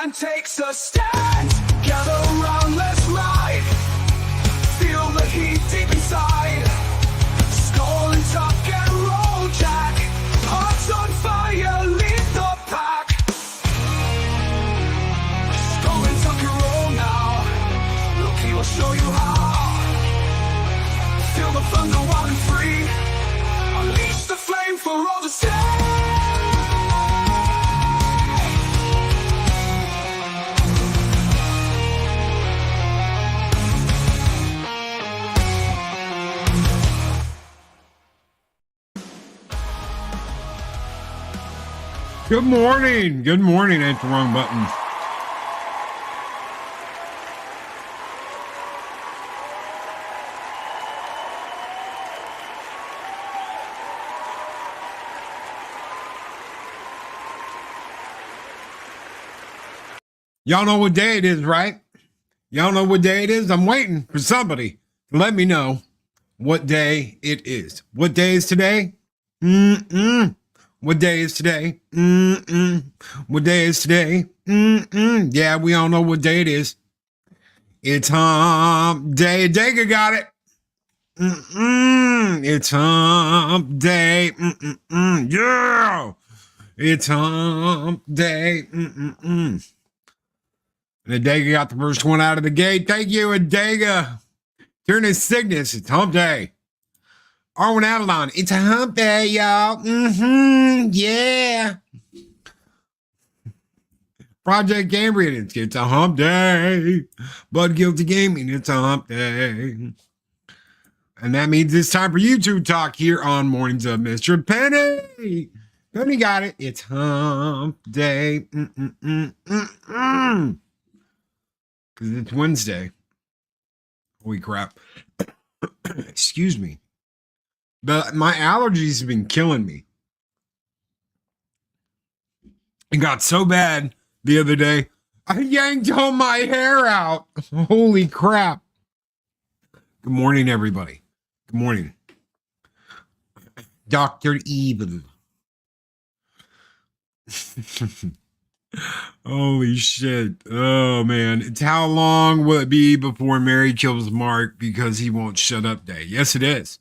man takes a stand. Gather round, let's ride. Feel the heat deep inside. Skull and tuck and roll, Jack. Hearts on fire, lead the pack. Skull and tuck and roll now. Loki will show you how. Feel the thunder wild and free. Unleash the flame for all to see. Good morning. Good morning. I hit the wrong button. Y'all know what day it is, right? Y'all know what day it is? I'm waiting for somebody to let me know what day it is. What day is today? What day is today? What day is today? Yeah, we all know what day it is. It's hump day. Dega got it. It's hump day. Yeah. It's hump day. And Adega got the first one out of the gate. Thank you, Adega. During his sickness, it's hump day. Arwen Avalon, it's a hump day, y'all. Yeah. Project Cambrian, it's a hump day. Blood Guilty Gaming, it's a hump day. And that means it's time for YouTube talk here on Mornings of Mr. Penny. Penny got it. It's hump day. Because it's Wednesday. Holy crap. Excuse me. But my allergies have been killing me. It got so bad the other day, I yanked all my hair out. Holy crap. Good morning, everybody. Good morning. Dr. Evil. Holy shit. Oh, man. It's how long will it be before Mary kills Mark because he won't shut up day? Yes, it is.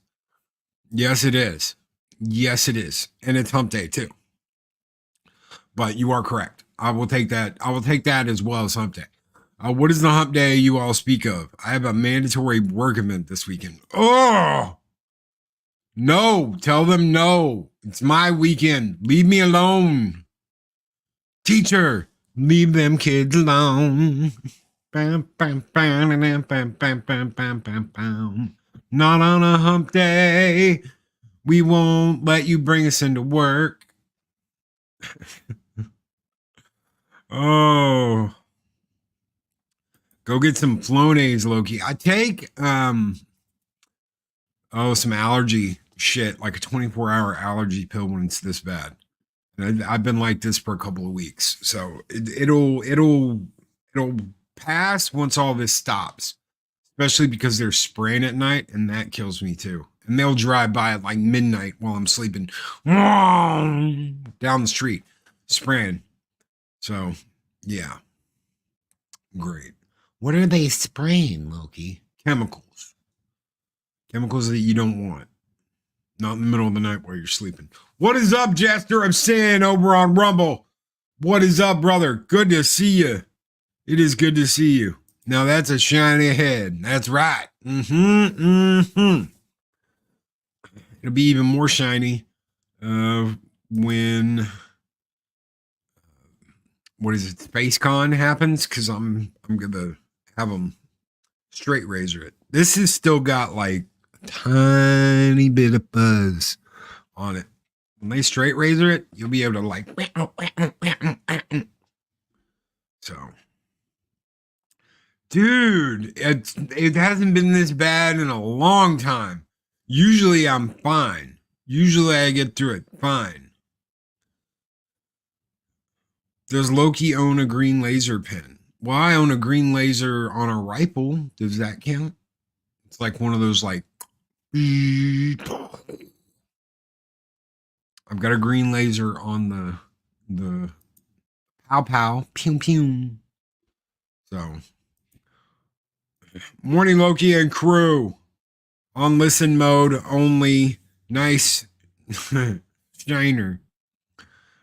Yes, it is. Yes, it is. And it's hump day too. But you are correct. I will take that. I will take that as well as hump day. What is the hump day you all speak of? I have a mandatory work event this weekend. Oh, no. Tell them no. It's my weekend. Leave me alone. Teacher, leave them kids alone. Bam, bam, bam, bam, bam, bam, bam, bam, bam, bam. Not on a hump day. We won't let you bring us into work. Oh. Go get some Flonase, Loki. I take some allergy shit, like a 24-hour allergy pill when it's this bad. And I've been like this for a couple of weeks. So it'll pass once all this stops. Especially because they're spraying at night, and that kills me too. And they'll drive by at like midnight while I'm sleeping down the street, spraying. So, yeah. Great. What are they spraying, Loki? Chemicals. Chemicals that you don't want. Not in the middle of the night while you're sleeping. What is up, Jester of Sin over on Rumble? What is up, brother? Good to see you. It is good to see you. Now that's a shiny head. That's right. It'll be even more shiny when what is it? SpaceCon happens, because I'm gonna have them straight razor it. This has still got like a tiny bit of buzz on it. When they straight razor it, you'll be able to like so. Dude, it hasn't been this bad in a long time. Usually I'm fine. Usually I get through it fine. Does Loki own a green laser pen? Well, I own a green laser on a rifle. Does that count? It's like one of those like I've got a green laser on the Pow pow. Pew pew. So, morning Loki and crew. On listen mode only. Nice. Shiner.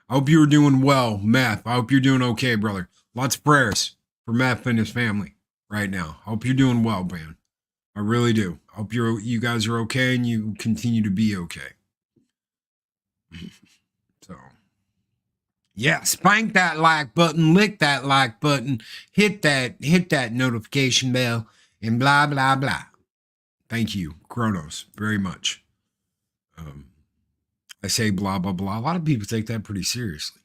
I hope you were doing well, Meth. I hope you're doing okay, brother. Lots of prayers for Meth and his family right now. I hope you're doing well, man. I really do. I hope you guys are okay and you continue to be okay. So, yeah, spank that like button, lick that like button, hit that notification bell, and blah blah blah. Thank you, Kronos, very much. I say blah blah blah. A lot of people take that pretty seriously.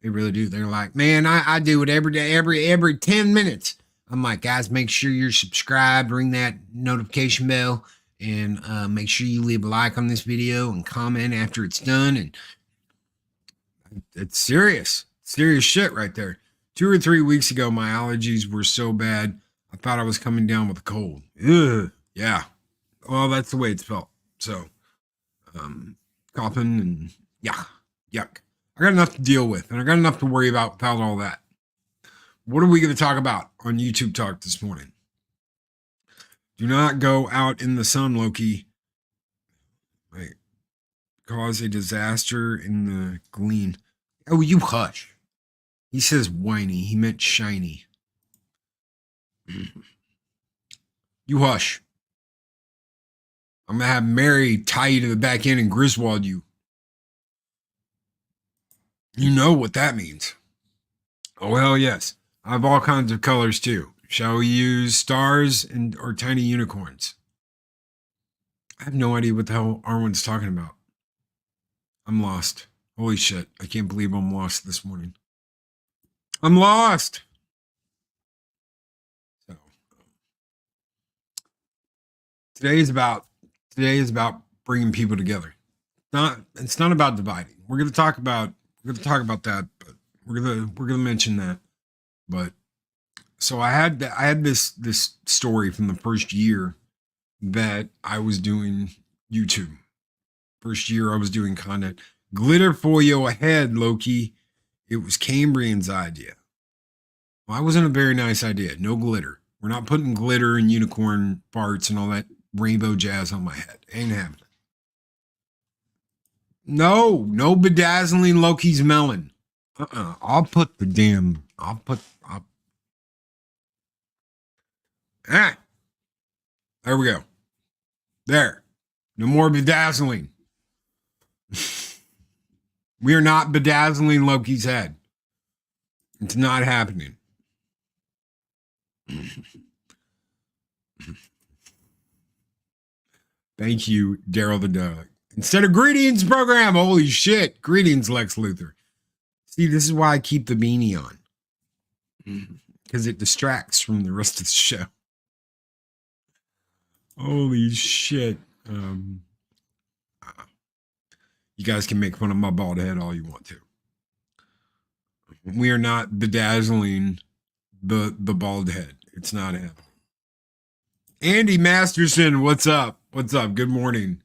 They really do. They're like, man, I do it every day, every 10 minutes. I'm like, guys, make sure you're subscribed, ring that notification bell, and make sure you leave a like on this video and comment after it's done. And it's serious shit right there. 2 or 3 weeks ago, my allergies were so bad, I thought I was coming down with a cold. Ugh, yeah. Well, that's the way it's felt. So, coughing and yuck. I got enough to deal with, and I got enough to worry about without all that. What are we going to talk about on YouTube Talk this morning? Do not go out in the sun, Loki. Right. Cause a disaster in the glean. Oh, you hush. He says whiny. He meant shiny. You hush. I'm going to have Mary tie you to the back end and Griswold you. You know what that means. Oh, hell yes. I have all kinds of colors too. Shall we use stars or tiny unicorns? I have no idea what the hell Arwen's talking about. I'm lost. Holy shit. I can't believe I'm lost this morning. I'm lost. So today is about bringing people together. It's not about dividing. We're going to talk about that, but we're going to mention that. But so I had this story from the first year that I was doing YouTube. First year I was doing content. Glitter foil ahead, Loki. It was Cambrian's idea. Well, that wasn't a very nice idea. No glitter. We're not putting glitter and unicorn farts and all that rainbow jazz on my head. Ain't happening. No bedazzling Loki's melon. I'll put there we go. There. No more bedazzling. We are not bedazzling Loki's head. It's not happening. Thank you, Daryl the Dalek. Instead of greetings program, holy shit. Greetings, Lex Luthor. See, this is why I keep the beanie on. Because it distracts from the rest of the show. Holy shit. You guys can make fun of my bald head all you want to. We are not bedazzling the bald head. It's not happening. Andy Masterson, what's up? What's up? Good morning.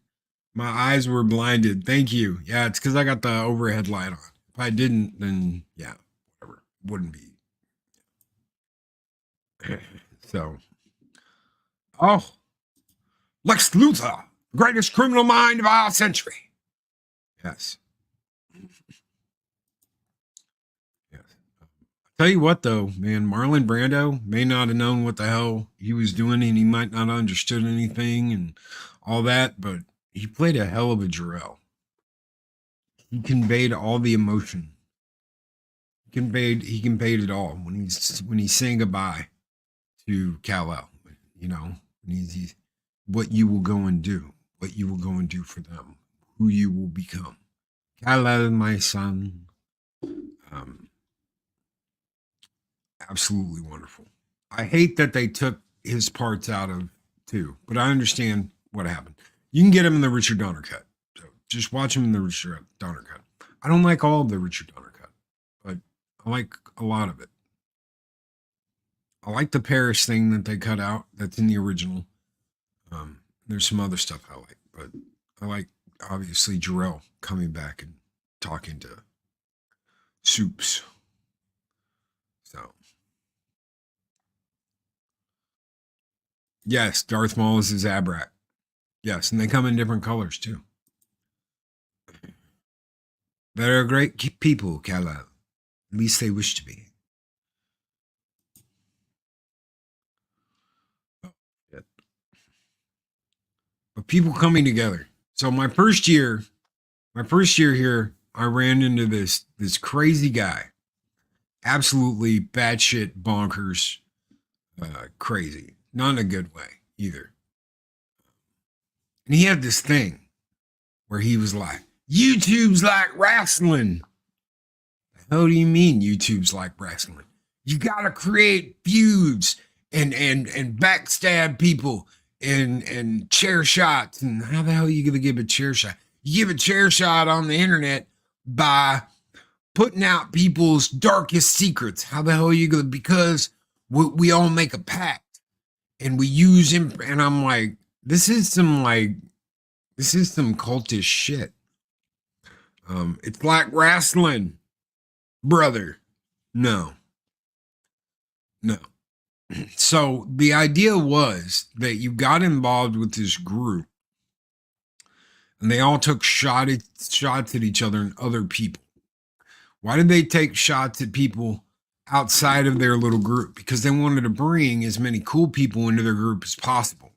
My eyes were blinded. Thank you. Yeah, it's because I got the overhead light on. If I didn't, then yeah, whatever. Wouldn't be. So, oh, Lex Luthor, greatest criminal mind of our century. Yes. Tell you what, though, man, Marlon Brando may not have known what the hell he was doing, and he might not have understood anything and all that, but he played a hell of a Jor-El. He conveyed all the emotion. He conveyed it all when he sang goodbye to Kal-El. You know, when he's what you will go and do, what you will go and do for them, who you will become. Kal-El, my son. Absolutely wonderful. I hate that they took his parts out of too, but I understand what happened. You can get him in the Richard Donner cut. So just watch him in the Richard Donner cut. I don't like all of the Richard Donner cut, but I like a lot of it. I like the Paris thing that they cut out. That's in the original. There's some other stuff I like, but I like obviously Jor-El coming back and talking to Soups. So, yes, Darth Maul is his Zabrak. Yes, and they come in different colors too. They're great people, Kal-El. At least they wish to be. Oh, shit. But people coming together. So my first year here, I ran into this crazy guy, absolutely batshit bonkers, crazy, not in a good way either. And he had this thing where he was like, "YouTube's like wrestling." The hell do you mean YouTube's like wrestling? You gotta create feuds and backstab people and chair shots. And how the hell are you gonna give a chair shot? You give a chair shot on the internet by putting out people's darkest secrets. How the hell are you gonna? Because we all make a pact and we use him. And I'm like, this is some cultish shit. It's like wrestling, brother. No. So the idea was that you got involved with this group and they all took shots at each other and other people. Why did they take shots at people outside of their little group? Because they wanted to bring as many cool people into their group as possible.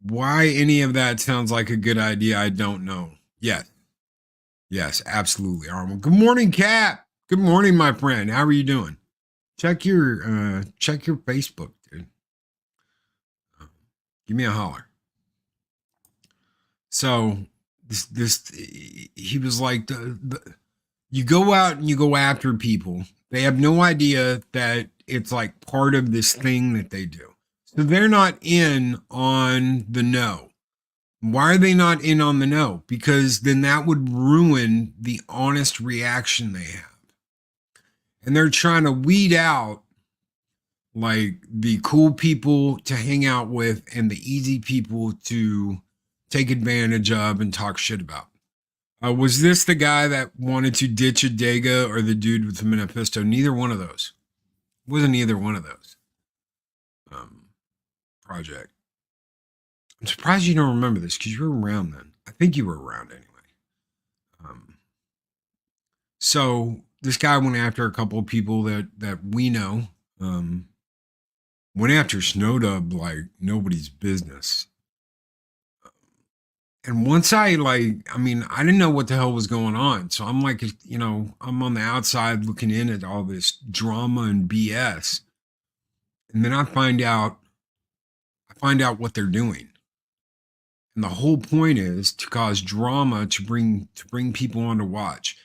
Why any of that sounds like a good idea, I don't know. Yes, absolutely, Arnold. Good morning, Cap. Good morning, my friend. How are you doing? Check your Facebook, dude. Give me a holler. So he was like, you go out and you go after people. They have no idea that it's like part of this thing that they do. So they're not in on the know. Why are they not in on the know? Because then that would ruin the honest reaction they have. And they're trying to weed out like the cool people to hang out with and the easy people to take advantage of and talk shit about. Was this the guy that wanted to ditch a Dega or the dude with the manifesto? Neither one of those. It wasn't either one of those. Project. I'm surprised you don't remember this because you were around then. I think you were around anyway. So this guy went after a couple of people that we know. Went after Snowdub like nobody's business. And once I didn't know what the hell was going on. So I'm like, I'm on the outside looking in at all this drama and BS. And then I find out what they're doing. And the whole point is to cause drama, to bring people on to watch.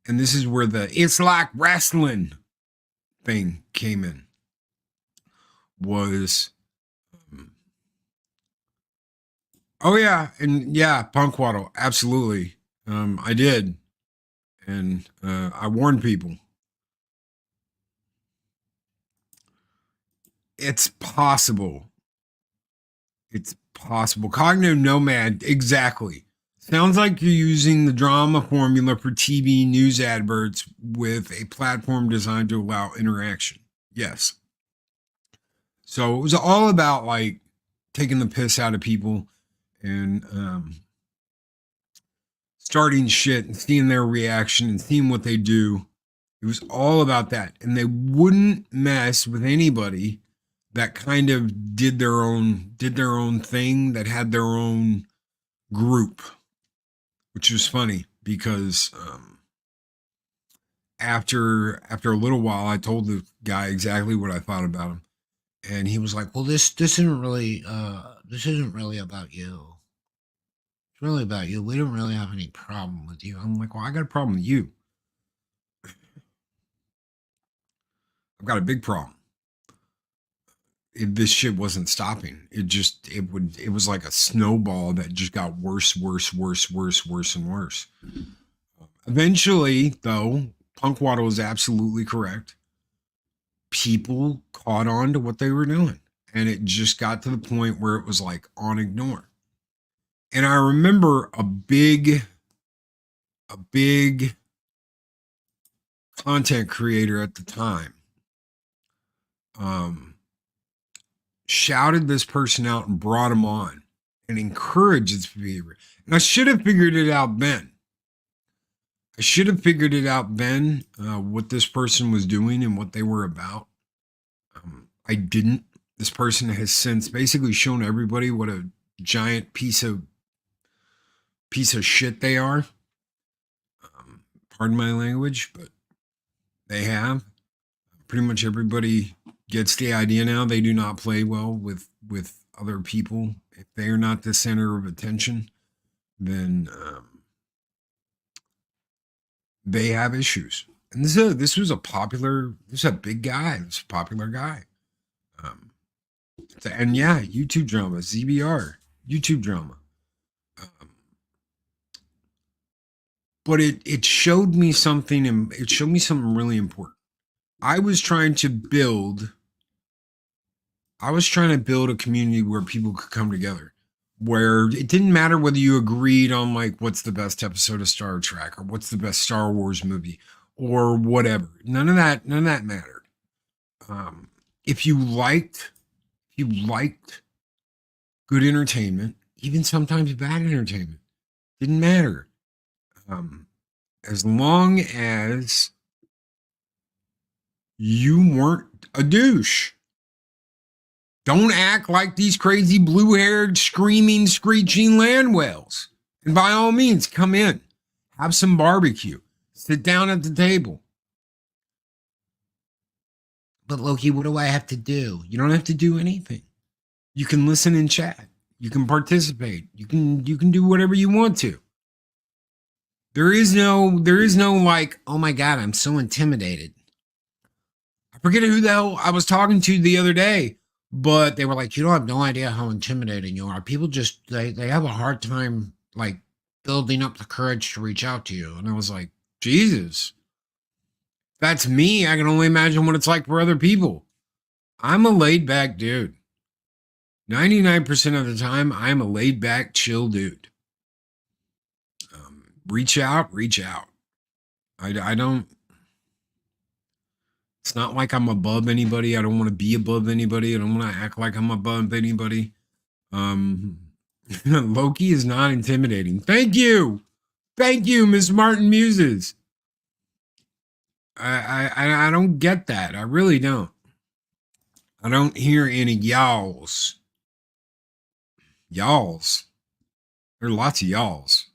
And this is where the "it's like wrestling" thing came in. Was oh yeah, and yeah, Punk Waddle, absolutely. I did. And I warned people. It's possible. It's possible. Cognitive nomad, exactly. Sounds like you're using the drama formula for TV news adverts with a platform designed to allow interaction. Yes. So it was all about like taking the piss out of people and starting shit and seeing their reaction and seeing what they do. It was all about that. And they wouldn't mess with anybody that kind of did their own thing, that had their own group, which was funny because after a little while, I told the guy exactly what I thought about him, and he was like, "Well, this isn't really about you. It's really about you. We don't really have any problem with you." I'm like, "Well, I got a problem with you. I've got a big problem. This shit wasn't stopping. It was like a snowball that just got worse and worse. Eventually, though, Punkwaddle was absolutely correct. People caught on to what they were doing, and it just got to the point where it was like on ignore. And I remember a big content creator at the time, shouted this person out and brought him on and encouraged its behavior. And I should have figured it out then. What this person was doing and what they were about. I didn't. This person has since basically shown everybody what a giant piece of shit they are. Pardon my language, but they have. Pretty much everybody gets the idea now. They do not play well with other people. If they are not the center of attention, then they have issues. And this was a big guy. This was a popular guy. And yeah, YouTube drama, ZBR, YouTube drama. But it showed me something, and it showed me something really important. I was trying to build a community where people could come together, where it didn't matter whether you agreed on like what's the best episode of Star Trek or what's the best Star Wars movie or whatever. None of that mattered. If you liked good entertainment, even sometimes bad entertainment, didn't matter. As long as you weren't a douche. Don't act like these crazy blue-haired, screaming, screeching land whales. And by all means, come in. Have some barbecue. Sit down at the table. But Loki, what do I have to do? You don't have to do anything. You can listen and chat. You can participate. You can do whatever you want to. There is no like, oh my God, I'm so intimidated. I forget who the hell I was talking to the other day, but they were like, you don't have no idea how intimidating you are. People just, they have a hard time like building up the courage to reach out to you. And I was like, Jesus, that's me. I can only imagine what it's like for other people. I'm a laid back dude. 99% of the time, I'm a laid back, chill dude. Reach out. I don't, it's not like I'm above anybody. I don't want to be above anybody. I don't want to act like I'm above anybody. Loki is not intimidating. Thank you, Miss Martin Muses. I don't get that. I really don't. I don't hear any y'alls. There are lots of y'alls.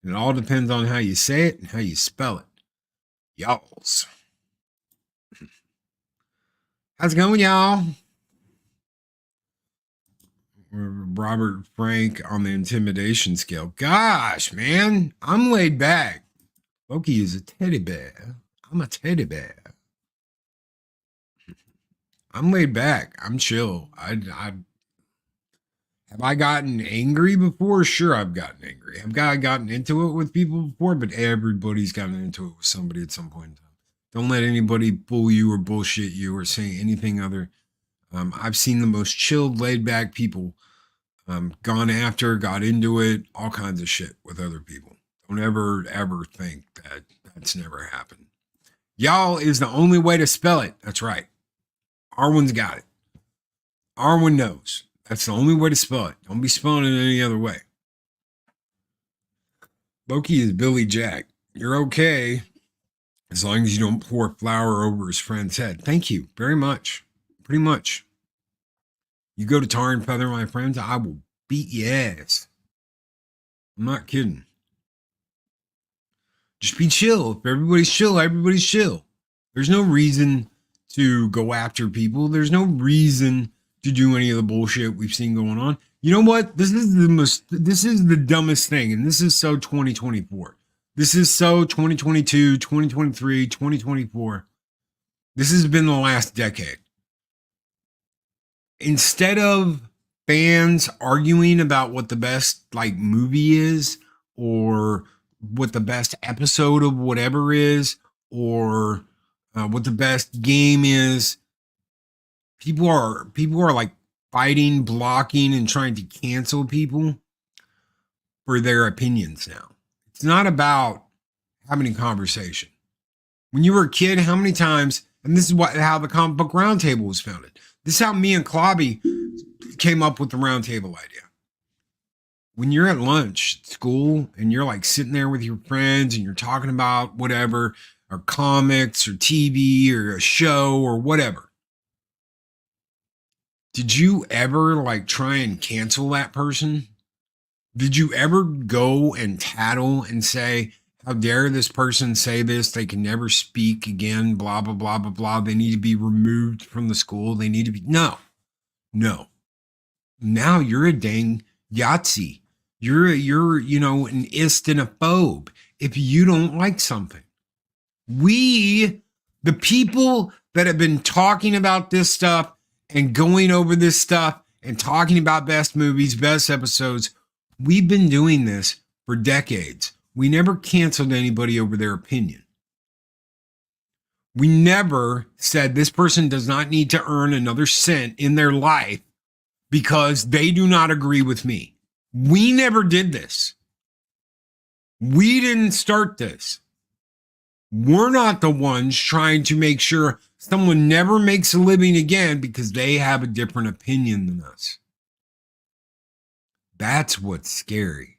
It all depends on how you say it and how you spell it. Y'alls. How's it going, y'all? Robert Frank on the intimidation scale. Gosh, man, I'm laid back. Loki is a teddy bear. I'm a teddy bear. I'm laid back. I'm chill. Have I gotten angry before? Sure, I've gotten angry. I've gotten into it with people before, but everybody's gotten into it with somebody at some point in time. Don't let anybody fool you or bullshit you or say anything other. I've seen the most chilled, laid back people got into it, all kinds of shit with other people. Don't ever think that that's never happened. Y'all is the only way to spell it. That's right. Arwen's got it. Arwen knows. That's the only way to spell it. Don't be spelling it any other way. Loki is Billy Jack. You're okay as long as you don't pour flour over his friend's head. Thank you very much. Pretty much. You go to tar and feather, my friends, I will beat your ass. I'm not kidding. Just be chill. If everybody's chill, everybody's chill. There's no reason to go after people. There's no reason to do any of the bullshit we've seen going on. You know what? This is the dumbest thing. And this is so 2024. This is so 2022, 2023, 2024. This has been the last decade. Instead of fans arguing about what the best like movie is or what the best episode of whatever is or what the best game is, people are like fighting, blocking, and trying to cancel people for their opinions now. It's not about having a conversation. When you were a kid, how many times, and this is how the comic book roundtable was founded. This is how me and Klobby came up with the roundtable idea. When you're at lunch at school and you're like sitting there with your friends and you're talking about whatever, or comics or TV or a show or whatever, did you ever like try and cancel that person? Did you ever go and tattle and say, how dare this person say this? They can never speak again, blah, blah, blah, blah, blah. They need to be removed from the school. They need to be, no. Now you're a dang Yahtzee. You're an ist and a phobe if you don't like something. We, the people that have been talking about this stuff and going over this stuff and talking about best movies, best episodes, we've been doing this for decades. We never canceled anybody over their opinion. We never said this person does not need to earn another cent in their life because they do not agree with me. We never did this. We didn't start this. We're not the ones trying to make sure someone never makes a living again because they have a different opinion than us. That's what's scary.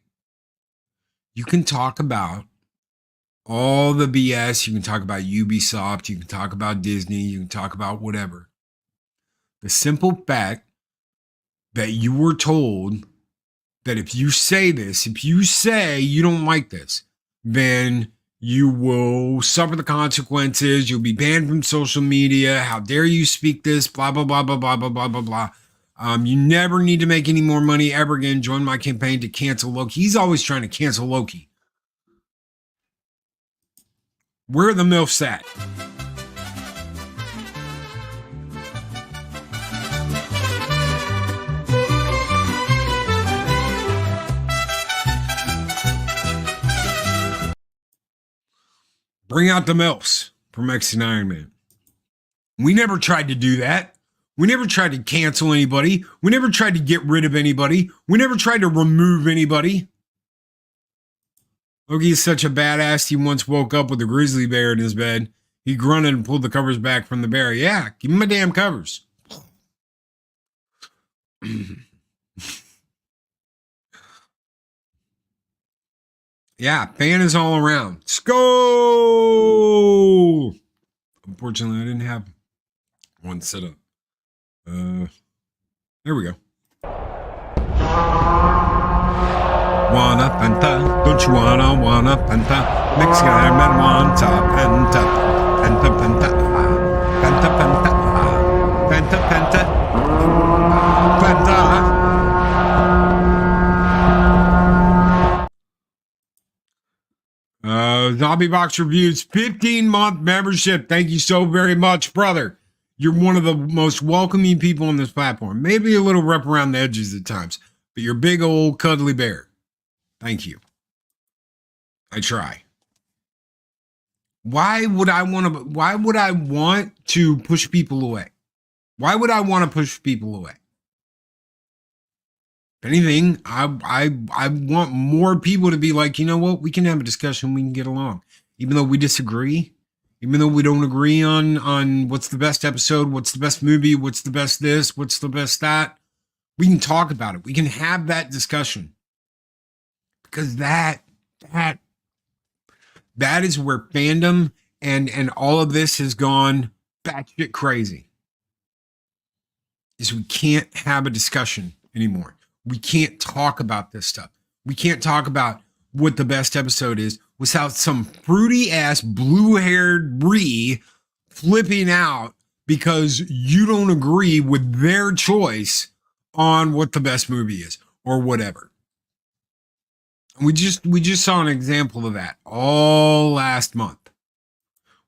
You can talk about all the BS. You can talk about Ubisoft. You can talk about Disney. You can talk about whatever. The simple fact that you were told that if you say this, if you say you don't like this, then you will suffer the consequences. You'll be banned from social media. How dare you speak this? Blah, blah, blah, blah, blah, blah, blah, blah, blah. You never need to make any more money ever again. Join my campaign to cancel Loki. He's always trying to cancel Loki. Where are the MILFs at? Bring out the MILFs from Mexican Iron Man. We never tried to do that. We never tried to cancel anybody. We never tried to get rid of anybody. We never tried to remove anybody. Loki is such a badass. He once woke up with a grizzly bear in his bed. He grunted and pulled the covers back from the bear. Yeah, give him my damn covers. Yeah, fan is all around. Skull! Unfortunately, I didn't have one set up. There we go. Wanna Fanta? Don't you wanna Fanta? Mexican Iron Man wants a Fanta. Fanta, Fanta, Fanta, Fanta, Fanta, Fanta, Fanta. Zombie Box Reviews, 15-month membership. Thank you so very much, brother. You're one of the most welcoming people on this platform. Maybe a little rough around the edges at times, but you're a big old cuddly bear. Thank you. I try. Why would I want to push people away? Why would I want to push people away? If anything, I want more people to be like, you know what? We can have a discussion. We can get along. Even though we disagree, even though we don't agree on what's the best episode, what's the best movie, what's the best this, what's the best that, we can talk about it. We can have that discussion. Because that is where fandom and all of this has gone batshit crazy. Is we can't have a discussion anymore. We can't talk about this stuff. We can't talk about what the best episode is without some fruity ass blue-haired Bree flipping out because you don't agree with their choice on what the best movie is or whatever. We just saw an example of that all last month.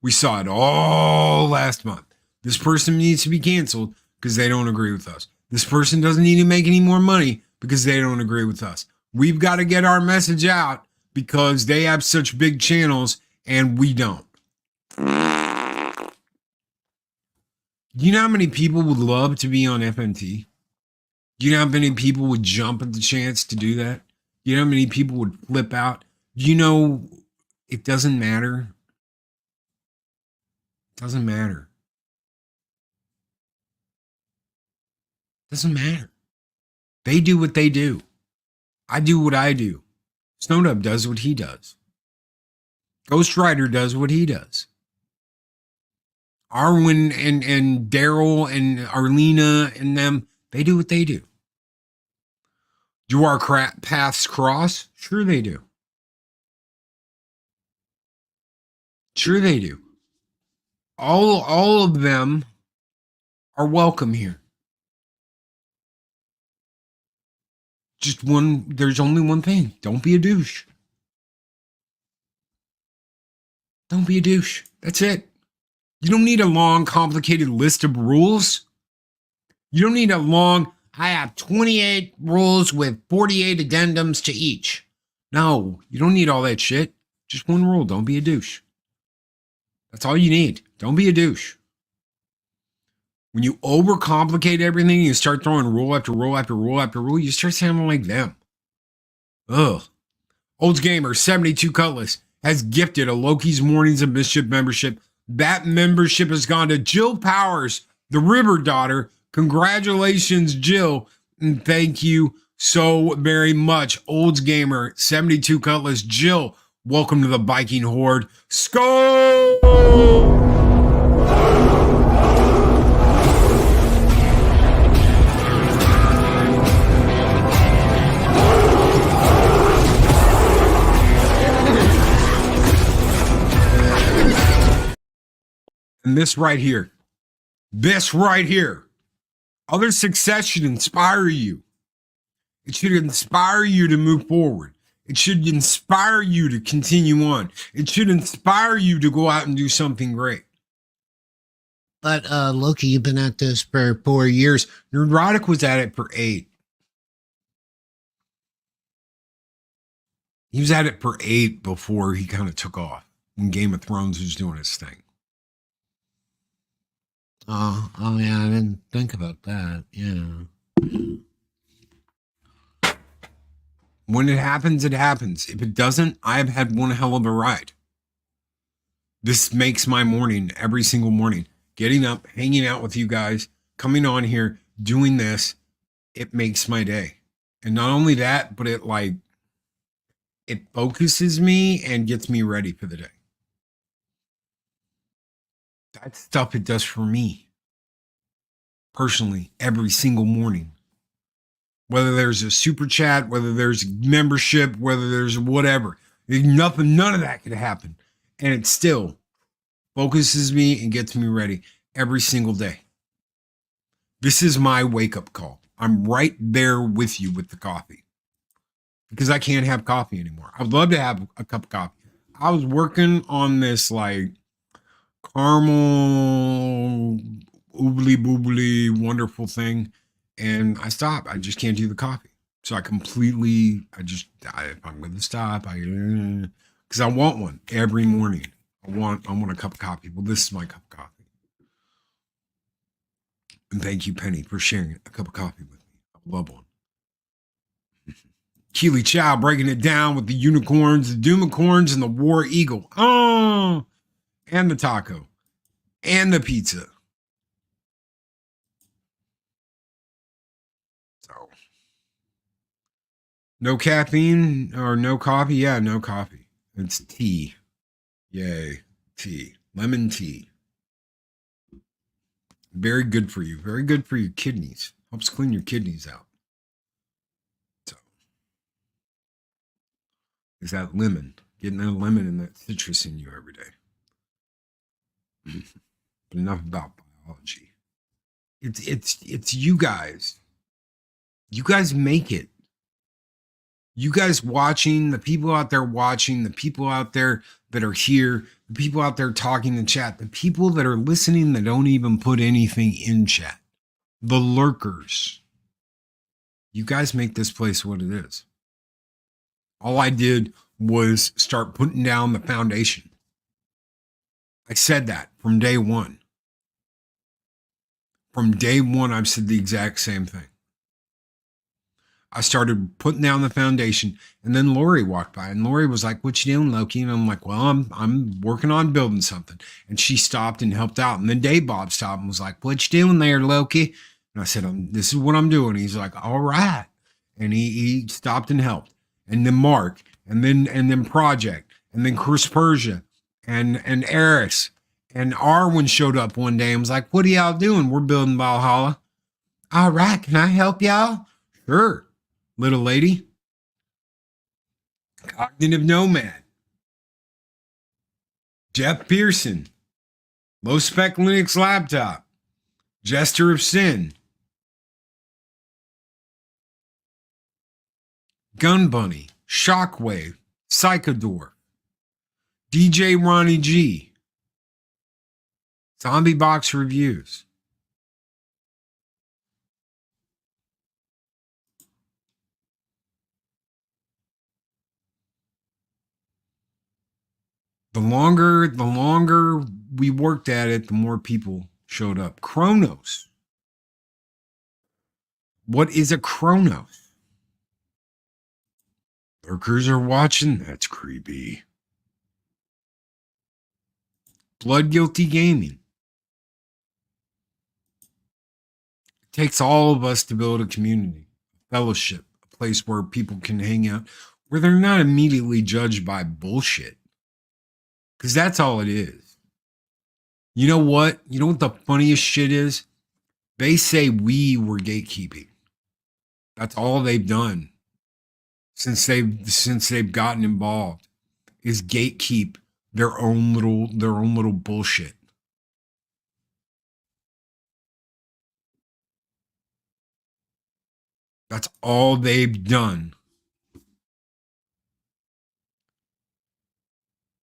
We saw it all last month. This person needs to be canceled because they don't agree with us. This person doesn't need to make any more money because they don't agree with us. We've got to get our message out because they have such big channels and we don't. Do you know how many people would love to be on FMT? Do you know how many people would jump at the chance to do that? Do you know how many people would flip out? Do you know it doesn't matter Doesn't matter. Doesn't matter. They do what they do. I do what I do. Snowdub does what he does. Ghost Rider does what he does. Arwen and Daryl and Arlena and them, they do what they do. Do our paths cross? Sure they do. Sure they do. All of them are welcome here. There's only one thing. Don't be a douche. Don't be a douche. That's it. You don't need a long, complicated list of rules. You don't need a long, I have 28 rules with 48 addendums to each. No, you don't need all that shit. Just one rule. Don't be a douche. That's all you need. Don't be a douche. When you overcomplicate everything, you start throwing rule after rule after rule after rule, you start sounding like them. Ugh. Olds Gamer 72 Cutlass has gifted a Loki's Mornings of Mischief membership. That membership has gone to Jill Powers, the River Daughter. Congratulations, Jill. And thank you so very much. Olds Gamer 72 Cutlass. Jill, welcome to the Viking Horde. Skull! And this right here, other success should inspire you. It should inspire you to move forward. It should inspire you to continue on. It should inspire you to go out and do something great. But Loki, you've been at this for 4 years. Neurotic was at it for 8. He was at it for 8 before he kind of took off when Game of Thrones was doing his thing. Oh yeah, I didn't think about that. Yeah. When it happens, it happens. If it doesn't, I've had one hell of a ride. This makes my morning every single morning. Getting up, hanging out with you guys, coming on here, doing this, it makes my day. And not only that, but it focuses me and gets me ready for the day. That's stuff it does for me personally every single morning. Whether there's a super chat, whether there's membership, whether there's whatever, none of that could happen. And it still focuses me and gets me ready every single day. This is my wake-up call. I'm right there with you with the coffee because I can't have coffee anymore. I'd love to have a cup of coffee. I was working on this caramel oobly boobly wonderful thing, and I stopped. I just can't do the coffee. So if I'm going to stop, because I want one every morning. I want a cup of coffee. Well, this is my cup of coffee. And thank you, Penny, for sharing a cup of coffee with me. I love one. Keely Chow breaking it down with the unicorns, the Doomicorns, and the War Eagle. Oh, and the taco, and the pizza. So, no caffeine or no coffee? Yeah, no coffee. It's tea. Yay, tea. Lemon tea. Very good for you. Very good for your kidneys. Helps clean your kidneys out. So, is that lemon. Getting that lemon and that citrus in you every day. But enough about biology. It's you guys. You guys make it. You guys watching, the people out there watching, the people out there that are here, the people out there talking in chat, the people that are listening that don't even put anything in chat, the lurkers. You guys make this place what it is. All I did was start putting down the foundation. I said that from day one. From day one, I've said the exact same thing. I started putting down the foundation, and then Lori walked by, and Lori was like, "What you doing, Loki?" And I'm like, "Well, I'm working on building something." And she stopped and helped out. And then Dave Bob stopped and was like, "What you doing there, Loki?" And I said, "This is what I'm doing." He's like, "All right," and he stopped and helped. And then Mark, and then Project, and then Chris Persia, and Eris, and Arwen showed up one day and was like, "What are y'all doing?" "We're building Valhalla." "All right, can I help y'all?" "Sure, little lady." Cognitive Nomad, Jeff Pearson, Low Spec Linux Laptop, Jester of Sin, Gun Bunny, Shockwave, Psychodor, DJ Ronnie G, Zombie Box Reviews. The longer we worked at it, the more people showed up. Chronos. What is a Chronos? Lurkers are watching? That's creepy. Blood Guilty Gaming. It takes all of us to build a community, a fellowship, a place where people can hang out, where they're not immediately judged by bullshit. Because that's all it is. You know what? You know what the funniest shit is? They say we were gatekeeping. That's all they've done since they've gotten involved, is gatekeep their own little bullshit. That's all they've done,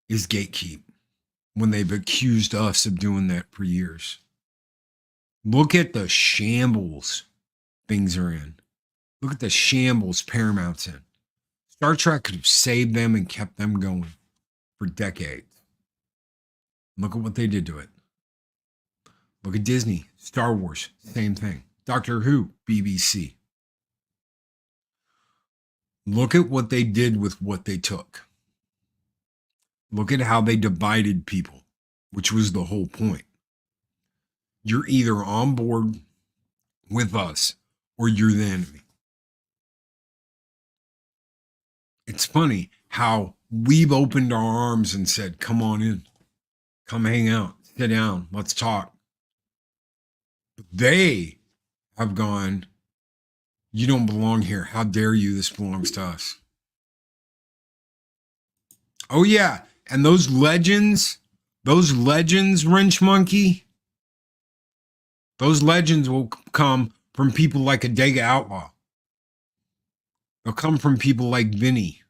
is gatekeep, when they've accused us of doing that for years. Look at the shambles things are in. Look at the shambles Paramount's in. Star Trek could have saved them and kept them going for decades. Look at what they did to it. Look at Disney, Star Wars, same thing. Doctor Who, BBC. Look at what they did with what they took. Look at how they divided people, which was the whole point. You're either on board with us or you're the enemy. It's funny how we've opened our arms and said, "Come on in, come hang out, sit down, let's talk." They have gone, "You don't belong here. How dare you? This belongs to us." Oh yeah, and those legends, Wrench Monkey, those legends will come from people like Adega Outlaw. They'll come from people like Vinny.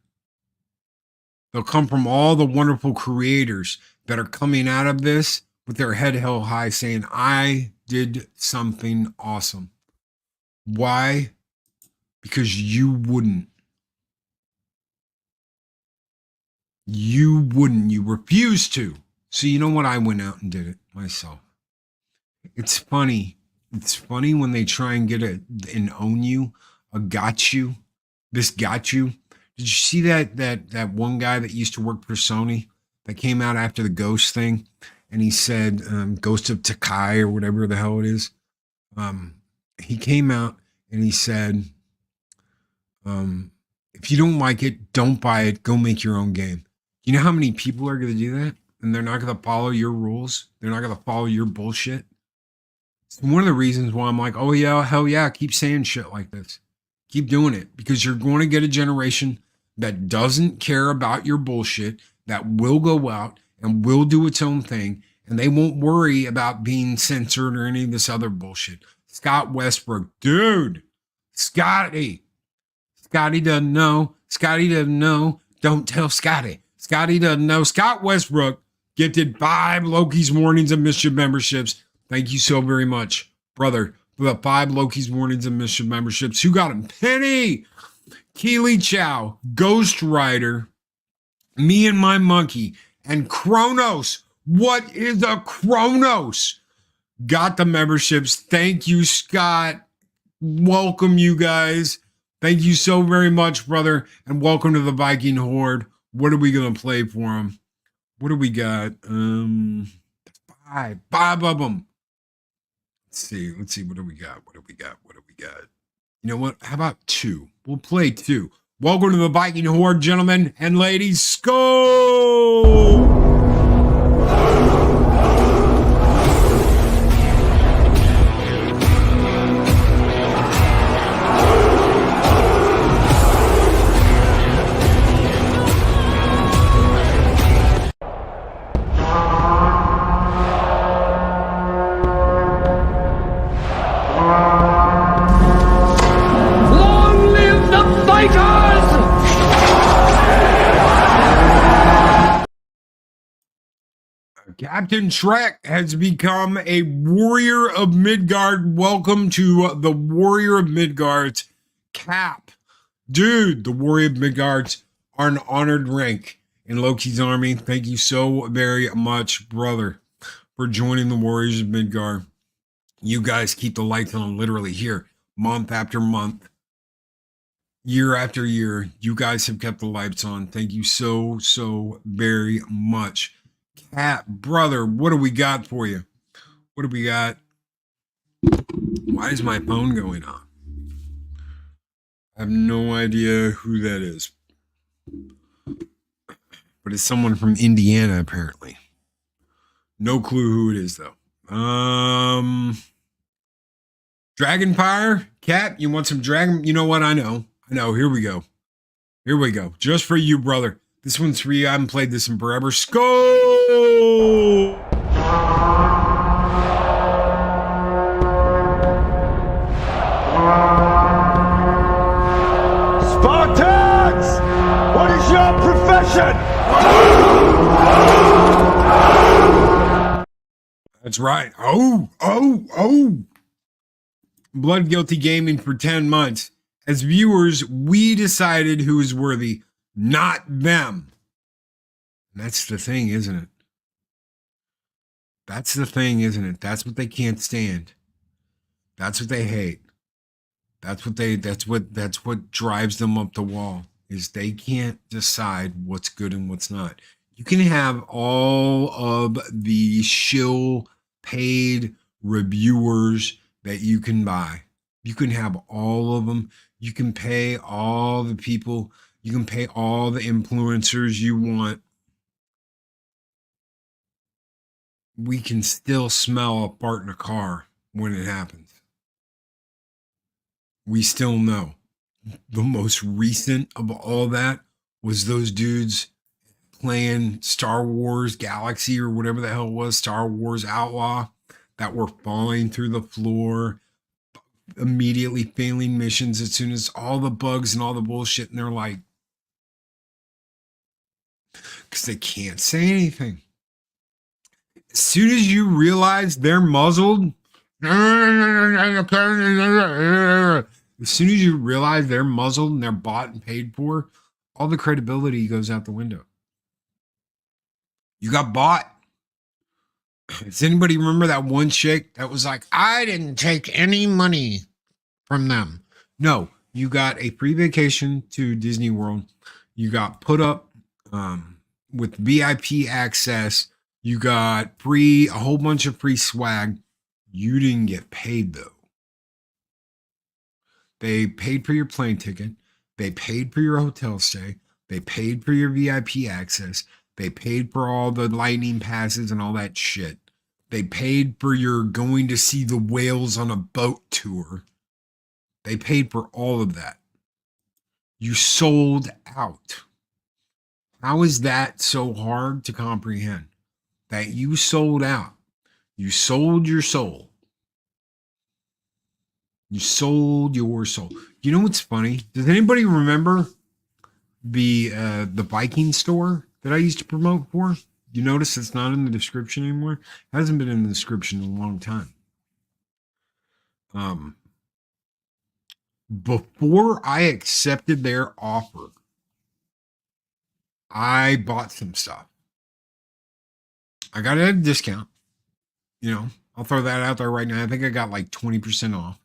They'll come from all the wonderful creators that are coming out of this with their head held high saying, "I did something awesome." Why? Because you wouldn't. You wouldn't. You refused to. So you know what? I went out and did it myself. It's funny. It's funny when they try and get and own you, a got you. This got you. Did you see that one guy that used to work for Sony that came out after the Ghost thing, and he said, Ghost of Takai or whatever the hell it is. He came out and he said, if you don't like it, don't buy it. Go make your own game. You know how many people are going to do that? And they're not going to follow your rules. They're not going to follow your bullshit. It's one of the reasons why I'm like, oh yeah, hell yeah, keep saying shit like this. Keep doing it, because you're going to get a generation that doesn't care about your bullshit, that will go out and will do its own thing, and they won't worry about being censored or any of this other bullshit. Scott Westbrook, dude, Scotty doesn't know. Scotty doesn't know. Don't tell Scotty. Scotty doesn't know. Scott Westbrook gifted 5 Loki's Mornings of Mischief memberships. Thank you so very much, brother, for the 5 Loki's Mornings of Mischief memberships. Who got him? Penny, Keely Chow, Ghost Rider, Me and My Monkey, and Kronos. What is a Kronos? Got the memberships. Thank you, Scott. Welcome, you guys. Thank you so very much, brother, and welcome to the Viking Horde. What are we gonna play for him? What do we got? Five of them. Let's see. What do we got? What do we got? What do we got? You know what? How about two? We'll play two. Welcome to the Viking Horde, gentlemen and ladies. Go! Long live the fighters! Captain Shrek has become a warrior of Midgard. Welcome to the Warrior of Midgard's Cap. Dude, the Warrior of Midgard's are an honored rank in Loki's army. Thank you so very much, brother, for joining the Warriors of Midgard. You guys keep the lights on literally here, month after month, year after year. You guys have kept the lights on. Thank you so very much. Cat, brother, what do we got for you? What do we got? Why is my phone going on? I have no idea who that is. But it's someone from Indiana, apparently. No clue who it is, though. Dragonfire? Cat, you want some dragon? You know what? I know. Here we go. Here we go. Just for you, brother. This one's for you. I haven't played this in forever. Skull! Spartans! What is your profession? That's right. Oh. Blood Guilty Gaming for 10 months. As viewers, we decided who is worthy, not them. And that's the thing, isn't it? That's the thing, isn't it? That's what they can't stand. That's what they hate. That's what drives them up the wall, is they can't decide what's good and what's not. You can have all of the shill paid reviewers that you can buy. You can have all of them. You can pay all the people. You can pay all the influencers you want. We can still smell a fart in a car when it happens. We still know. The most recent of all that was those dudes playing Star Wars Galaxy or whatever the hell it was, Star Wars Outlaw, that were falling through the floor, immediately failing missions as soon as all the bugs and all the bullshit, and they're like, because they can't say anything. As soon as you realize they're muzzled, as soon as you realize they're muzzled and they're bought and paid for, all the credibility goes out the window. You got bought. Does anybody remember that one chick that was like, I didn't take any money from them? No, you got a free vacation to Disney World. You got put up with VIP access. You got a whole bunch of free swag. You didn't get paid, though. They paid for your plane ticket. They paid for your hotel stay. They paid for your VIP access. They paid for all the lightning passes and all that shit. They paid for your going to see the whales on a boat tour. They paid for all of that. You sold out. How is that so hard to comprehend? That you sold out. You sold your soul. You sold your soul. You know what's funny? Does anybody remember the Viking store that I used to promote for? You notice it's not in the description anymore? It hasn't been in the description in a long time. Before I accepted their offer, I bought some stuff. I got it at a discount. You know, I'll throw that out there right now. I think I got like 20% off.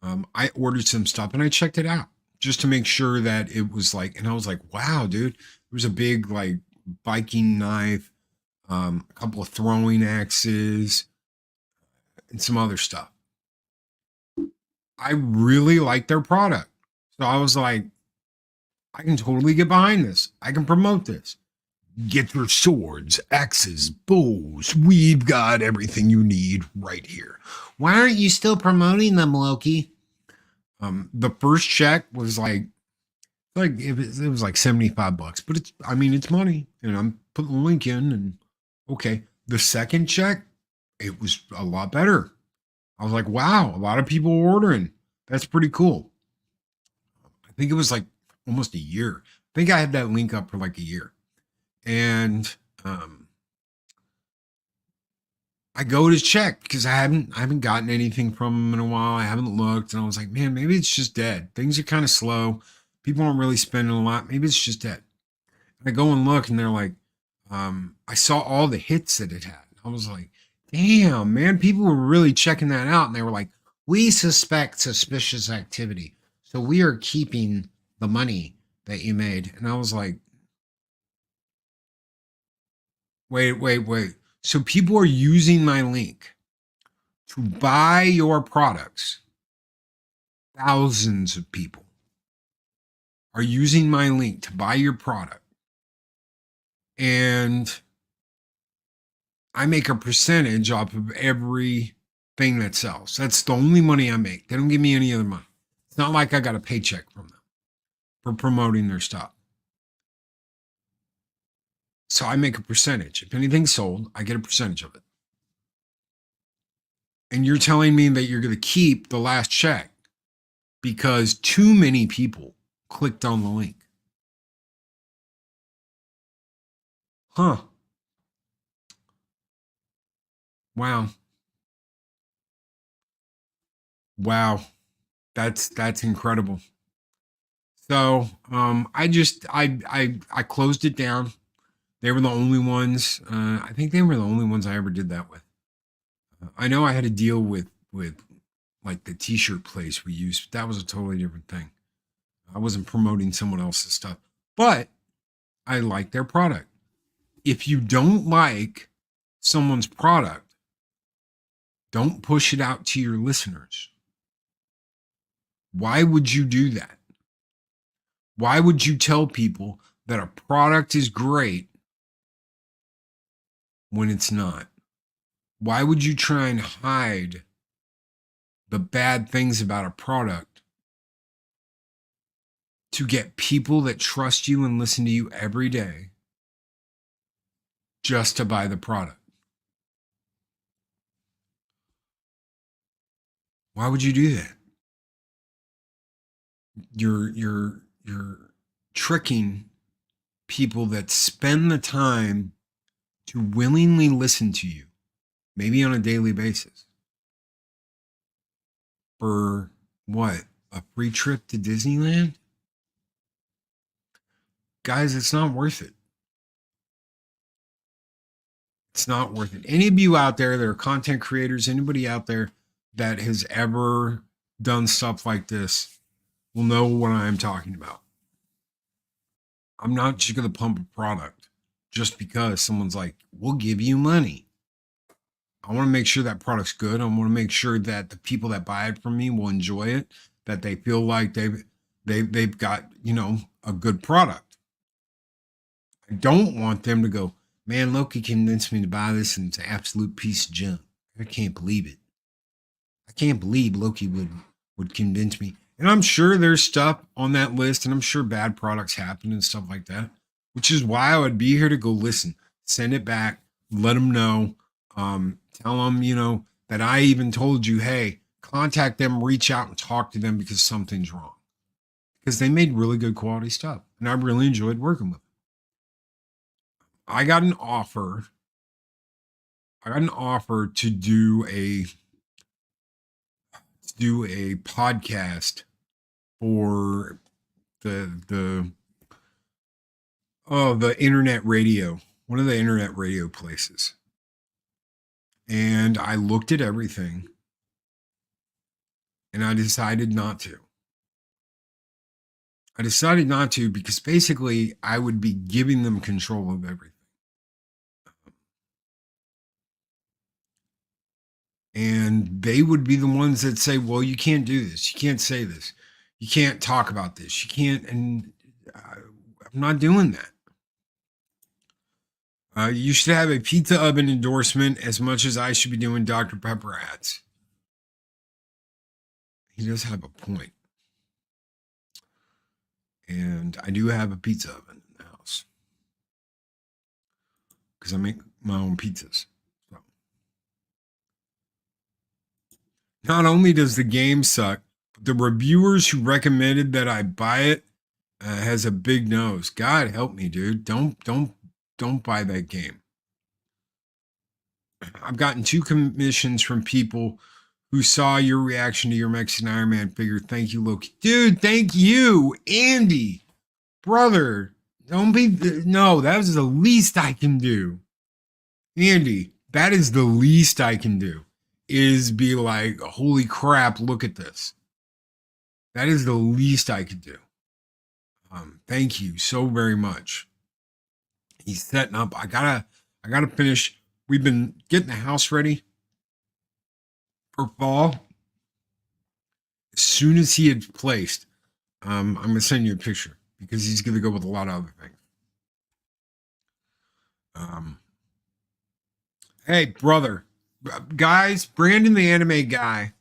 I ordered some stuff and I checked it out just to make sure that it was like, and I was like, wow, dude, there was a big like Viking knife, a couple of throwing axes, and some other stuff. I really like their product. So I was like, I can totally get behind this. I can promote this. Get your swords, axes, bows. We've got everything you need right here. Why aren't you still promoting them, Loki? The first check was like it was like $75, but it's money, and I'm putting the link in, and okay. The second check, it was a lot better. I was like, wow, a lot of people were ordering. That's pretty cool. I think it was like almost a year. I think I had that link up for like a year. And I go to check because I haven't gotten anything from them in a while. I haven't looked, and I was like, man, maybe it's just dead. Things are kind of slow. People aren't really spending a lot. Maybe it's just dead. I go and look, and they're like, I saw all the hits that it had. I was like, damn, man, people were really checking that out. And they were like, we suspect suspicious activity, so we are keeping the money that you made. And I was like, wait. So people are using my link to buy your products. Thousands of people are using my link to buy your product. And I make a percentage off of everything that sells. That's the only money I make. They don't give me any other money. It's not like I got a paycheck from them for promoting their stuff. So I make a percentage. If anything's sold, I get a percentage of it. And you're telling me that you're going to keep the last check because too many people clicked on the link. Huh. Wow. That's incredible. So I closed it down. They were the only ones. I think they were the only ones I ever did that with. I know I had to deal with like the t-shirt place we used. But that was a totally different thing. I wasn't promoting someone else's stuff, but I like their product. If you don't like someone's product, don't push it out to your listeners. Why would you do that? Why would you tell people that a product is great when it's not? Why would you try and hide the bad things about a product to get people that trust you and listen to you every day just to buy the product? Why would you do that? You're tricking people that spend the time to willingly listen to you, maybe on a daily basis, for what? A free trip to Disneyland? Guys, it's not worth it. It's not worth it. Any of you out there that are content creators, anybody out there that has ever done stuff like this will know what I'm talking about. I'm not just going to pump a product just because someone's like, we'll give you money. I want to make sure that product's good. I want to make sure that the people that buy it from me will enjoy it, that they feel like they've got, a good product. I don't want them to go, man, Loki convinced me to buy this and it's an absolute piece of junk. I can't believe it. I can't believe Loki would convince me. And I'm sure there's stuff on that list, and I'm sure bad products happen and stuff like that, which is why I would be here to go listen, send it back, let them know, tell them, that I even told you, hey, contact them, reach out and talk to them because something's wrong. Because they made really good quality stuff, and I really enjoyed working with them. I got an offer to do a podcast for the internet radio, one of the internet radio places. And I looked at everything. And I decided not to. I decided not to because basically I would be giving them control of everything. And they would be the ones that say, well, you can't do this. You can't say this. You can't talk about this. You can't. And I'm not doing that. You should have a pizza oven endorsement as much as I should be doing Dr. Pepper ads. He does have a point. And I do have a pizza oven in the house because I make my own pizzas. So. Not only does the game suck, but the reviewers who recommended that I buy it has a big nose. God help me, dude. Don't buy that game. I've gotten 2 commissions from people who saw your reaction to your Mexican Iron Man figure. Thank you, Loki. Dude, thank you, Andy. Brother, don't be. No, that was the least I can do. Andy, that is the least I can do. Is be like, holy crap, look at this. That is the least I could do. Thank you so very much. He's setting up. I gotta finish. We've been getting the house ready for fall. As soon as he had placed, I'm gonna send you a picture because he's gonna go with a lot of other things. Hey, brother, guys, Brandon, the anime guy.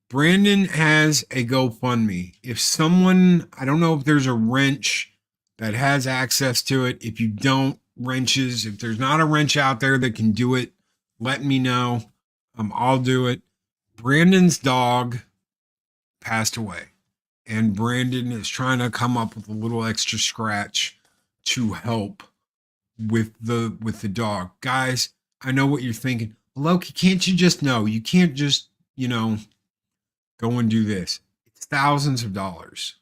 Brandon has a GoFundMe. If someone, I don't know if there's a wrench that has access to it. If you don't, wrenches, if there's not a wrench out there that can do it, let me know. I'll do it. Brandon's dog passed away, and Brandon is trying to come up with a little extra scratch to help with the dog. Guys, I know what you're thinking. Loki, can't you just know? You can't just, go and do this. It's thousands of dollars.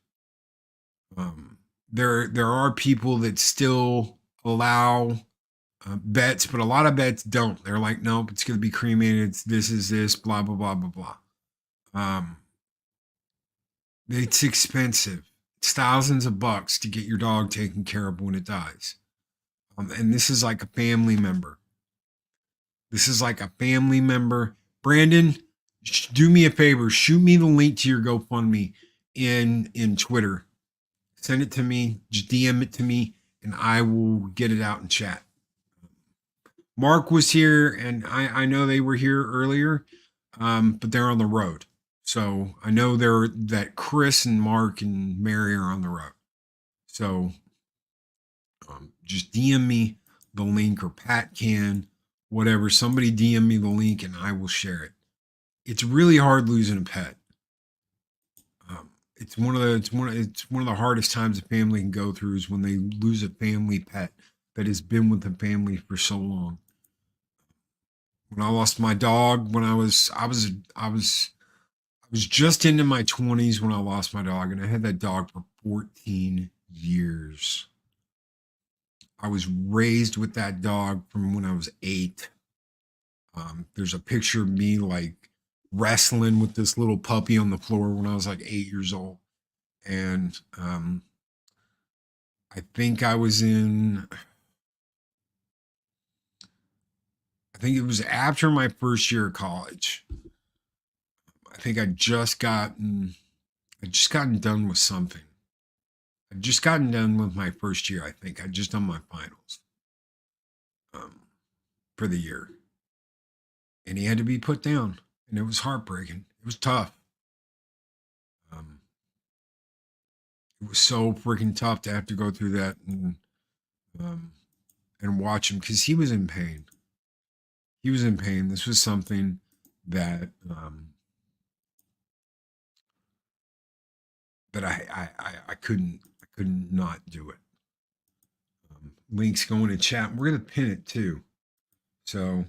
There are people that still allow bets, but a lot of bets don't. They're like, nope, it's going to be cremated. This is this, blah, blah, blah, blah, blah. It's expensive. It's thousands of bucks to get your dog taken care of when it dies. And this is like a family member. This is like a family member. Brandon, do me a favor. Shoot me the link to your GoFundMe in Twitter. Send it to me. Just DM it to me, and I will get it out in chat. Mark was here, and I know they were here earlier, but they're on the road. So I know that Chris and Mark and Mary are on the road. So just DM me the link, or Pat can, whatever. Somebody DM me the link, and I will share it. It's really hard losing a pet. It's one of the hardest times a family can go through is when they lose a family pet that has been with the family for so long. When I lost my dog, when I was just into my 20s when I lost my dog, and I had that dog for 14 years. I was raised with that dog from when I was 8. There's a picture of me like wrestling with this little puppy on the floor when I was like 8 years old. And I think it was after my first year of college. I think I just gotten done with something. I'd just gotten done with my first year, I think. I'd just done my finals for the year. And he had to be put down. And it was heartbreaking. It was tough. It was so freaking tough to have to go through that and watch him, because he was in pain. He was in pain. This was something that that I couldn't not do it. Links going in chat. We're gonna pin it too. So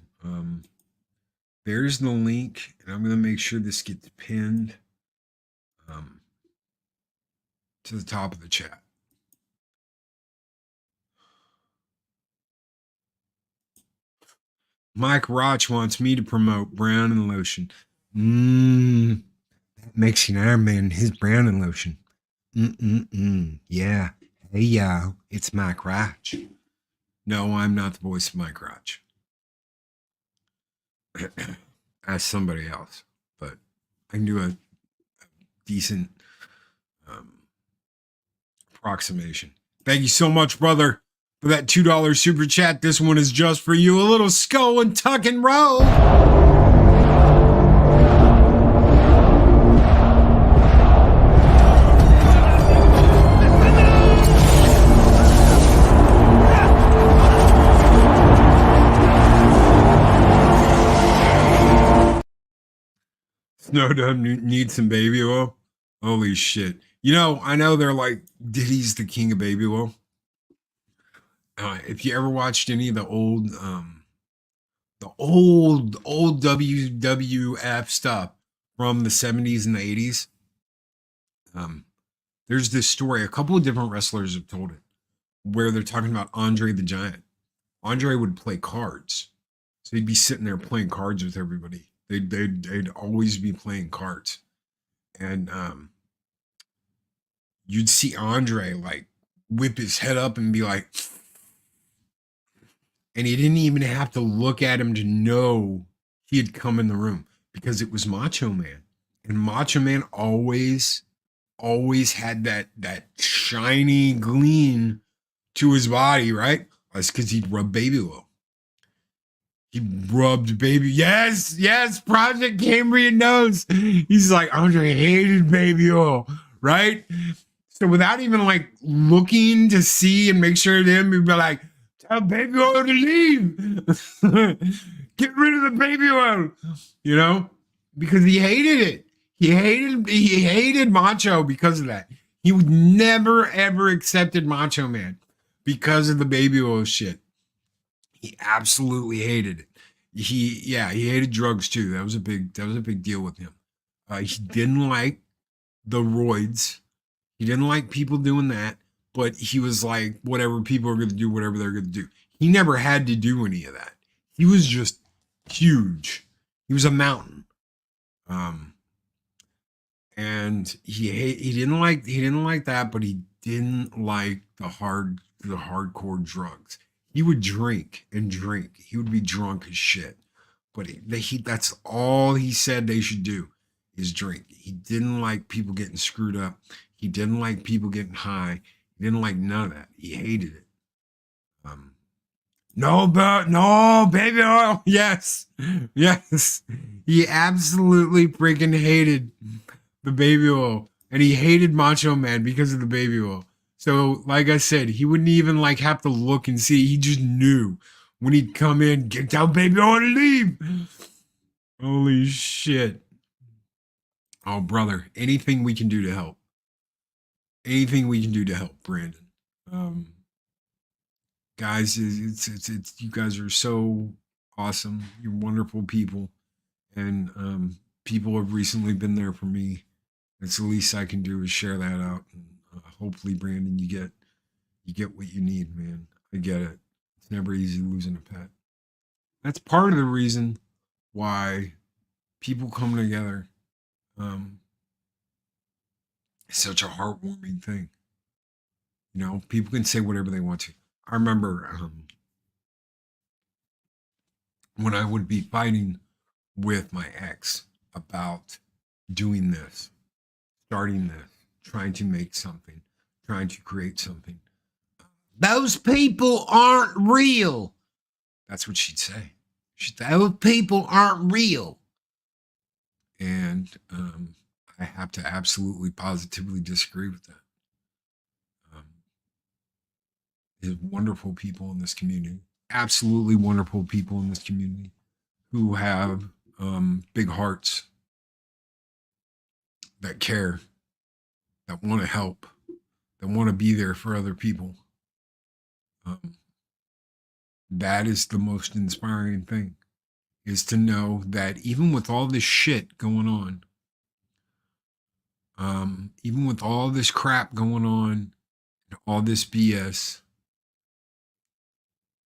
there's the link, and I'm gonna make sure this gets pinned to the top of the chat. Mike Roch wants me to promote Brown and Lotion. Mexican Iron Man, his browning lotion. Yeah. Hey, yo, it's Mike Roach. No, I'm not the voice of Mike Roach. Ask somebody else, but I can do a decent approximation. Thank you so much, brother, for that $2 super chat. This one is just for you. A little skull and tuck and roll. Snowdub needs some baby oil. Holy shit. You know, I know they're like, Diddy's the king of baby oil. If you ever watched any of the old WWF stuff from the 70s and the 80s, there's this story, a couple of different wrestlers have told it, where they're talking about Andre the Giant. Andre would play cards. So he'd be sitting there playing cards with everybody. They'd always be playing cards. And you'd see Andre like whip his head up and be like, and he didn't even have to look at him to know he had come in the room because it was Macho Man. And Macho Man always had that shiny gleam to his body, right? That's because he'd rub baby oil. He rubbed baby. Yes, Project Cambrian knows. He's like, Andre hated baby oil, right? So without even like looking to see and make sure of him, he'd be like, tell baby oil to leave. Get rid of the baby oil, you know? Because he hated it. He hated Macho because of that. He would never ever accepted Macho Man because of the baby oil shit. He absolutely hated it. He hated drugs too. That was a big deal with him. He didn't like the roids. He didn't like people doing that, but he was like, whatever, people are going to do whatever they're going to do. He never had to do any of that. He was just huge. He was a mountain. And he didn't like that, but he didn't like the hardcore drugs. He would drink and drink. He would be drunk as shit. But that's all he said they should do is drink. He didn't like people getting screwed up. He didn't like people getting high. He didn't like none of that. He hated it. No, baby oil. Yes. He absolutely freaking hated the baby oil. And he hated Macho Man because of the baby oil. So, like I said, he wouldn't even like have to look and see. He just knew when he'd come in, get down, baby oil, and leave. Holy shit. Oh, brother, anything we can do to help. Anything we can do to help, Brandon. Guys, it's you guys are so awesome. You're wonderful people. And people have recently been there for me. It's the least I can do is share that out. And hopefully, Brandon, you get what you need, man. I get it. It's never easy losing a pet. That's part of the reason why people come together. It's such a heartwarming thing. You know, people can say whatever they want to. I remember when I would be fighting with my ex about doing this, starting this, trying to make something, trying to create something. Those people aren't real. That's what she'd say. Those people aren't real. And I have to absolutely, positively disagree with that. There's wonderful people in this community, absolutely wonderful people in this community who have big hearts, that care, that want to help, that want to be there for other people. That is the most inspiring thing, is to know that even with all this shit going on, even with all this crap going on, all this BS,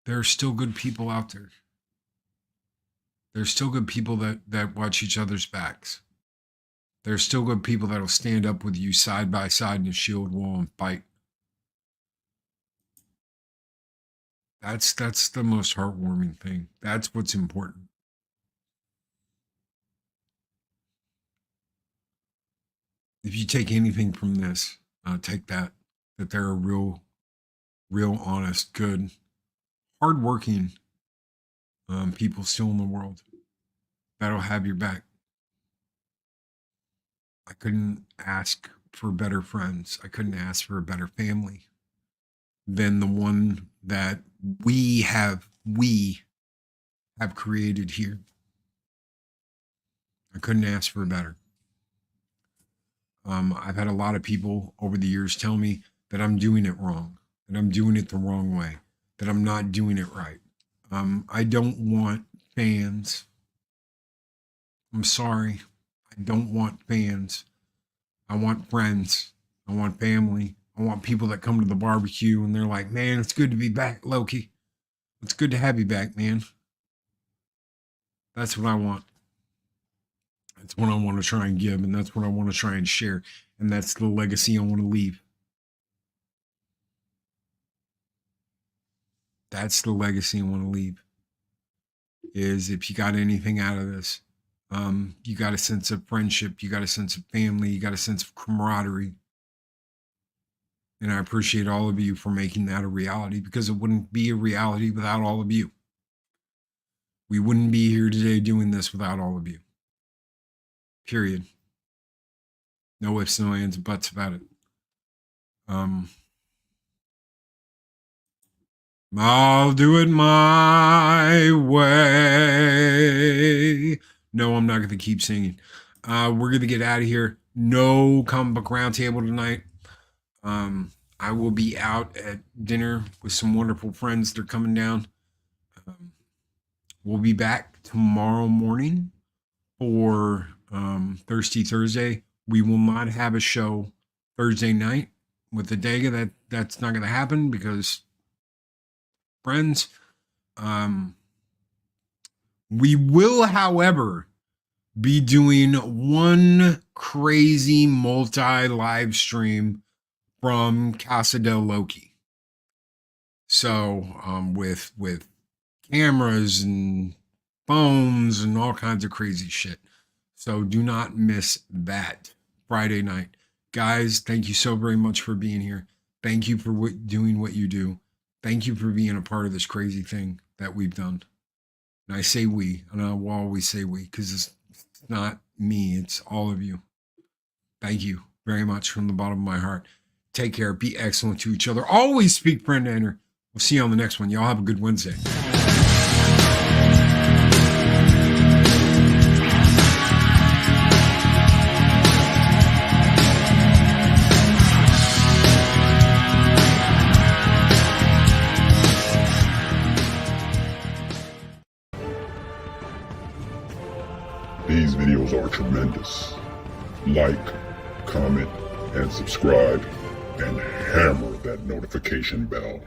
there are still good people out there. There's still good people that watch each other's backs, There's still good people that'll stand up with you side by side in a shield wall and fight. That's the most heartwarming thing. That's what's important. If you take anything from this, take that there are real, honest, good, hardworking people still in the world that'll have your back. I couldn't ask for better friends. I couldn't ask for a better family than the one that we have created here. I couldn't ask for better. I've had a lot of people over the years tell me that I'm doing it wrong, that I'm doing it the wrong way, that I'm not doing it right. I don't want fans. I'm sorry. I don't want fans. I want friends. I want family. I want people that come to the barbecue and they're like, man, it's good to be back, Loki. It's good to have you back, man. That's what I want. That's what I want to try and give, and that's what I want to try and share, and that's the legacy I want to leave. That's the legacy I want to leave. Is if you got anything out of this, you got a sense of friendship, you got a sense of family, you got a sense of camaraderie. And I appreciate all of you for making that a reality, because it wouldn't be a reality without all of you. We wouldn't be here today doing this without all of you. Period. No ifs, no ands, buts about it. I'll do it my way. No, I'm not going to keep singing. We're going to get out of here. No comic book roundtable tonight. I will be out at dinner with some wonderful friends. They're coming down. We'll be back tomorrow morning for Thirsty Thursday. We will not have a show Thursday night with the Dega. That's not going to happen because friends. We will, however, be doing one crazy multi-live stream from Casa del Loki. So with cameras and phones and all kinds of crazy shit. So do not miss that Friday night. Guys, thank you so very much for being here. Thank you for doing what you do. Thank you for being a part of this crazy thing that we've done. And I say we, and I will always say we, because it's not me, it's all of you. Thank you very much from the bottom of my heart. Take care. Be excellent to each other. Always speak friend to enter. We'll see you on the next one. Y'all have a good Wednesday. These videos are tremendous. Like, comment, and subscribe, and hammer that notification bell.